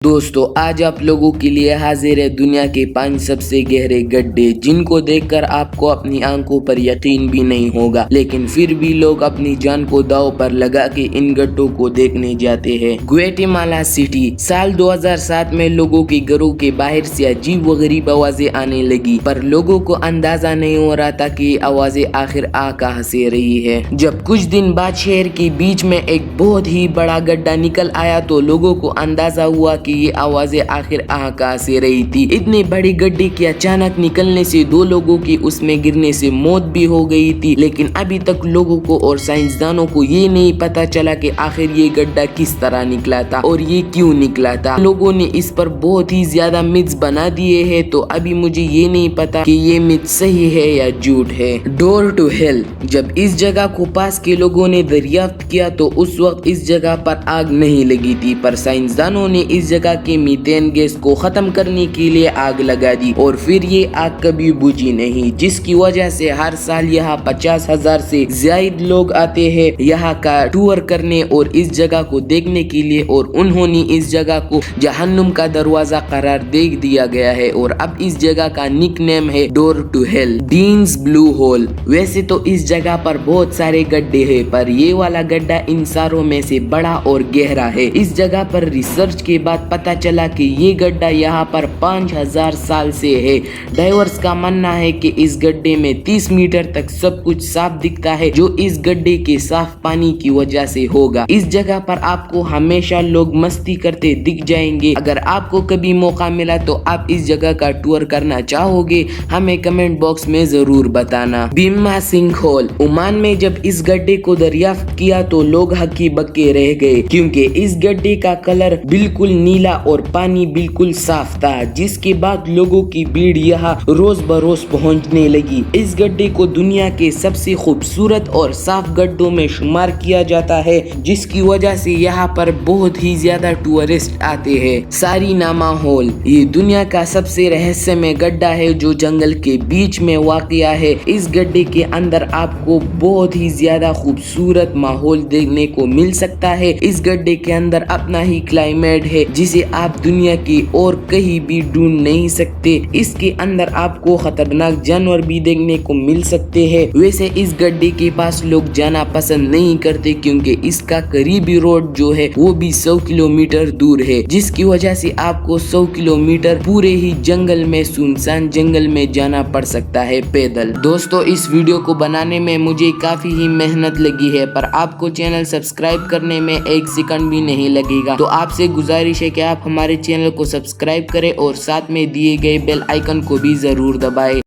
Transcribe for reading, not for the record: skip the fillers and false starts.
दोस्तों आज आप लोगों के लिए हाजिर है दुनिया के 5 सबसे गहरे गड्ढे जिनको देखकर आपको अपनी आंखों पर यकीन भी नहीं होगा, लेकिन फिर भी लोग अपनी जान को दांव पर लगा के इन गड्ढों को देखने जाते हैं। Guatemala city. साल 2007 में लोगों के घरों के बाहर से अजीब व गरीब आवाजें आने लगी, पर लोगों को अंदाजा नहीं हो रहा था कि ये आवाजें आखिर आ कहां से रही है। जब कुछ दिन बाद शहर के बीच में एक बहुत ही बड़ा गड्ढा निकल आया तो लोगों को अंदाजा हुआ कि ये आवाजें आखिर कहां से रही थी। इतनी बड़ी गड्ढे के अचानक निकलने से 2 लोगों की उसमें गिरने से मौत भी हो गई थी, लेकिन अभी तक लोगों को और साइंसदानों को ये नहीं पता चला कि आखिर ये गड्ढा किस तरह निकला था और ये क्यों निकला था। लोगों ने इस पर बहुत ही ज्यादा मिथ्स बना दिए हैं, तो अभी मुझे ये नहीं पता कि ये मिथ सही है या झूठ है। Door to hell. जब इस जगह को पास के लोगों ने दरियाफ्त किया तो उस वक्त इस जगह पर आग नहीं लगी थी, पर साइंसदानों ने इस जगह के मीथेन गैस को खत्म करने के लिए आग लगा दी और फिर ये आग कभी बुझी नहीं, जिसकी वजह से हर साल यहाँ 50,000 से ज्यादा लोग आते हैं यहाँ का टूर करने और इस जगह को देखने के लिए, और उन्होंने इस जगह को जहन्नुम का दरवाजा करार दे दिया गया है और अब इस जगह का निक नेम है door to hell. Dean's blue hole. वैसे तो इस जगह पर बहुत सारे गड्ढे हैं, पर ये वाला गड्ढा इन सारों में से बड़ा और गहरा है। इस जगह पर रिसर्च के बाद पता चला कि ये गड्ढा यहाँ पर 5000 साल से है। डाइवर्स का मानना है कि इस गड्ढे में 30 मीटर तक सब कुछ साफ दिखता है, जो इस गड्ढे के साफ पानी की वजह से होगा। इस जगह पर आपको हमेशा लोग मस्ती करते दिख जाएंगे। अगर आपको कभी मौका मिला तो आप इस जगह का टूर करना चाहोगे? हमें कमेंट बॉक्स में जरूर बताना। बीमा सिंह होल। ओमान में जब इस गड्ढे को दरियाफ्त किया तो लोग हक्की बक्के रह गए, क्योंकि इस गड्ढे का कलर बिल्कुल नीला और पानी बिल्कुल साफ था, जिसके बाद लोगों की भीड़ यहाँ रोज बरोज पहुंचने लगी। इस गड्ढे को दुनिया के सबसे खूबसूरत और साफ गड्ढों में शुमार किया जाता है, जिसकी वजह से यहाँ पर बहुत ही ज्यादा टूरिस्ट आते हैं। सारीनामा होल। ये दुनिया का सबसे रहस्यमय गड्ढा है जो जंगल के बीच में वाक़िया है। इस गड्ढे के अंदर आपको बहुत ही ज्यादा खूबसूरत माहौल देखने को मिल सकता है। इस गड्ढे के अंदर अपना ही क्लाइमेट है जिसे आप दुनिया की और कहीं भी ढूंढ नहीं सकते। इसके अंदर आपको खतरनाक जानवर भी देखने को मिल सकते हैं। वैसे इस गड्ढे के पास लोग जाना पसंद नहीं करते, क्योंकि इसका करीबी रोड जो है वो भी 100 किलोमीटर दूर है, जिसकी वजह से आपको 100 किलोमीटर पूरे ही जंगल में, सुनसान जंगल में जाना पड़ सकता है पैदल। दोस्तों इस वीडियो को बनाने में मुझे काफी ही मेहनत लगी है, पर आपको चैनल सब्सक्राइब करने में 1 सेकंड भी नहीं लगेगा, तो आपसे गुजारिश है कि आप हमारे चैनल को सब्सक्राइब करें और साथ में दिए गए बेल आइकन को भी जरूर दबाएं।